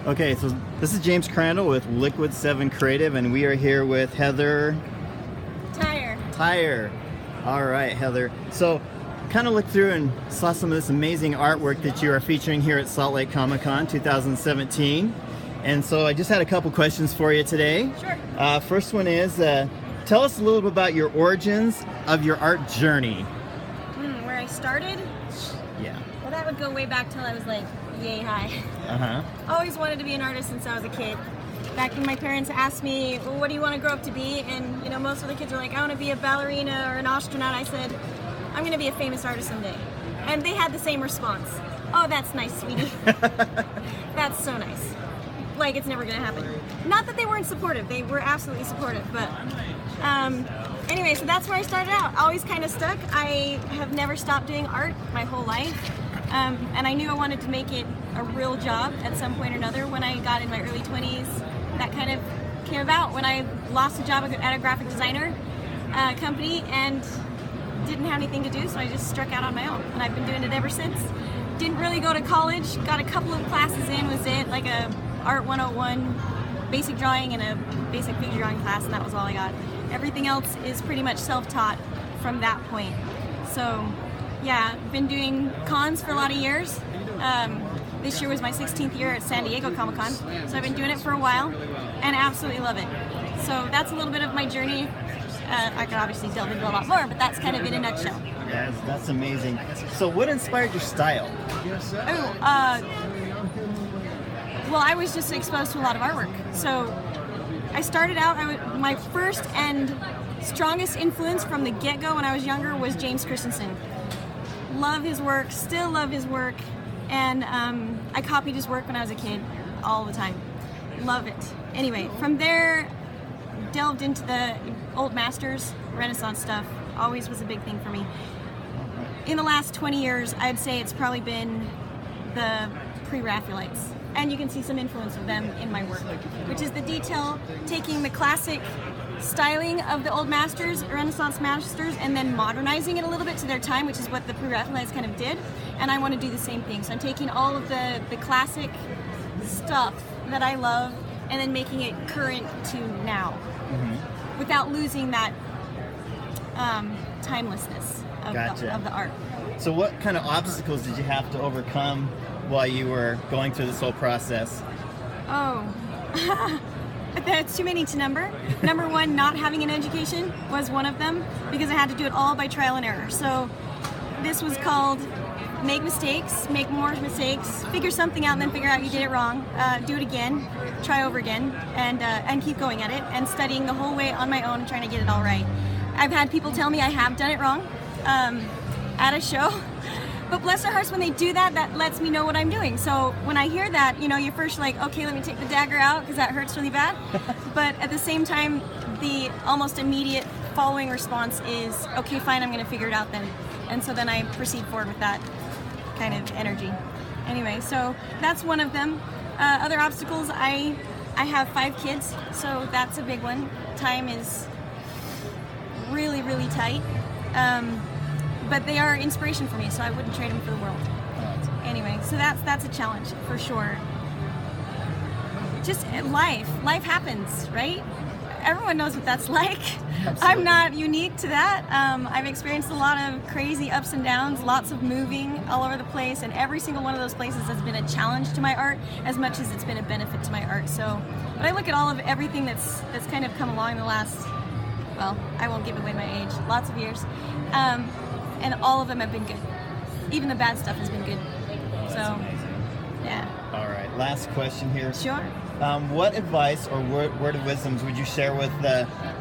Okay, so this is James Crandall with Liquid 7 Creative, and we are here with Heather Theurer. All right, Heather. So, kind of looked through and saw some of this amazing artwork that you are featuring here at Salt Lake Comic Con 2017. And so I just had a couple questions for you today. Sure. First one is, tell us a little bit about your origins of your art journey. Where I started? Yeah. Well, that would go way back till I was like yay high. Uh-huh. Always wanted to be an artist since I was a kid. Back when my parents asked me, well, what do you want to grow up to be? And, you know, most of the kids were like, I want to be a ballerina or an astronaut. I said, I'm going to be a famous artist someday. And they had the same response. Oh, that's nice, sweetie. That's so nice. Like, it's never going to happen. Not that they weren't supportive. They were absolutely supportive. But anyway, so that's where I started out. Always kind of stuck. I have never stopped doing art my whole life. And I knew I wanted to make it a real job at some point or another. When I got in my early 20s, that kind of came about when I lost a job at a graphic designer company and didn't have anything to do, so I just struck out on my own. And I've been doing it ever since. Didn't really go to college, got a couple of classes in, was it, like a Art 101 basic drawing and a basic figure drawing class, and that was all I got. Everything else is pretty much self-taught from that point. So yeah, been doing cons for a lot of years. This year was my 16th year at San Diego Comic Con, so I've been doing it for a while and absolutely love it. So that's a little bit of my journey. I could obviously delve into a lot more, but that's kind of in a nutshell. Yeah, that's amazing. So what inspired your style? Well, I was just exposed to a lot of artwork. So I started out, my first and strongest influence from the get-go when I was younger was James Christiansen. Love his work, still love his work, and I copied his work when I was a kid all the time. Love it. Anyway, from there, delved into the old masters, Renaissance stuff. Always was a big thing for me. In the last 20 years, I'd say it's probably been the pre-raphaelites. And you can see some influence of them in my work, which is the detail, taking the classic styling of the old masters, Renaissance masters, and then modernizing it a little bit to their time, which is what the pre-raphaelites kind of did. And I want to do the same thing. So I'm taking all of the classic stuff that I love and then making it current to now, without losing that timelessness of, Gotcha. of the art. So what kind of obstacles did you have to overcome while you were going through this whole process? Oh, that's too many to number. Number one, not having an education was one of them, because I had to do it all by trial and error. So this was called make mistakes, make more mistakes, figure something out and then figure out you did it wrong, do it again, try over again, and keep going at it, and studying the whole way on my own, trying to get it all right. I've had people tell me I have done it wrong at a show. But bless their hearts, when they do that, that lets me know what I'm doing. So when I hear that, you know, you're first like, okay, let me take the dagger out because that hurts really bad. But at the same time, the almost immediate following response is, okay, fine, I'm going to figure it out then. And so then I proceed forward with that kind of energy. Anyway, so that's one of them. Other obstacles, I have 5 kids, so that's a big one. Time is really, really tight. But they are inspiration for me, so I wouldn't trade them for the world. Anyway, so that's a challenge for sure. Just life happens, right? Everyone knows what that's like. Absolutely. I'm not unique to that. I've experienced a lot of crazy ups and downs, lots of moving all over the place, and every single one of those places has been a challenge to my art as much as it's been a benefit to my art. So, but I look at all of everything that's kind of come along the last, well, I won't give away my age, lots of years. And all of them have been good. Even the bad stuff has been good. So, yeah. All right, last question here. Sure. What advice or word of wisdoms would you share with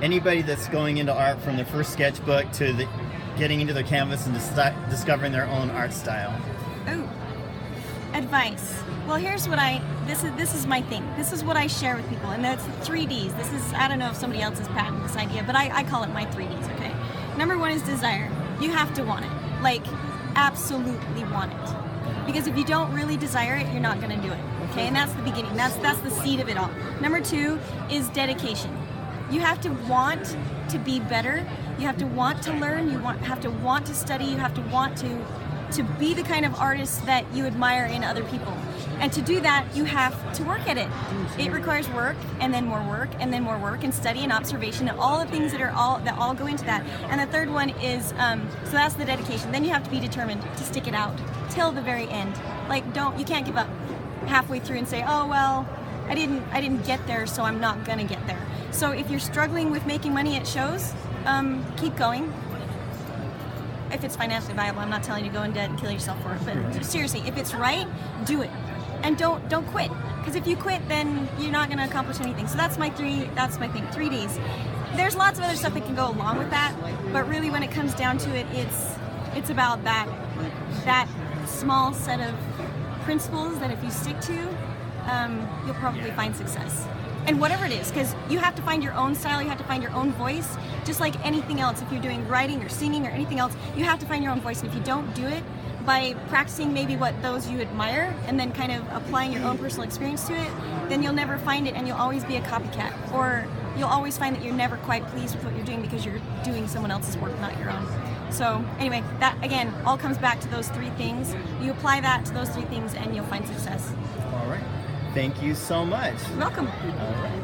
anybody that's going into art from their first sketchbook to getting into their canvas and discovering their own art style? Oh, advice. Well, here's what this is my thing. This is what I share with people, and that's 3Ds. This is, I don't know if somebody else has patented this idea, but I call it my 3Ds, okay? Number one is desire. You have to want it. Like, absolutely want it. Because if you don't really desire it, you're not going to do it. Okay, and that's the beginning. That's the seed of it all. Number 2 is dedication. You have to want to be better. You have to want to learn. You have to want to study. You have to want to to be the kind of artist that you admire in other people. And to do that, you have to work at it. It requires work, and then more work, and then more work, and study and observation, and all the things that all go into that. And the third one is, so that's the dedication. Then you have to be determined to stick it out till the very end. Like, you can't give up halfway through and say, oh well, I didn't get there, so I'm not gonna get there. So if you're struggling with making money at shows, keep going. If it's financially viable, I'm not telling you to go in debt and kill yourself for it, but seriously, if it's right, do it. And don't quit, because if you quit, then you're not going to accomplish anything. So that's my thing, 3 Ds. There's lots of other stuff that can go along with that, but really when it comes down to it, it's about that small set of principles that if you stick to, you'll probably find success. And whatever it is, because you have to find your own style, you have to find your own voice, just like anything else. If you're doing writing or singing or anything else, you have to find your own voice. And if you don't do it, by practicing maybe what those you admire and then kind of applying your own personal experience to it, then you'll never find it and you'll always be a copycat. Or you'll always find that you're never quite pleased with what you're doing because you're doing someone else's work, not your own. So anyway, that again all comes back to those 3 things. You apply that to those 3 things and you'll find success. All right. Thank you so much. You're welcome. All right.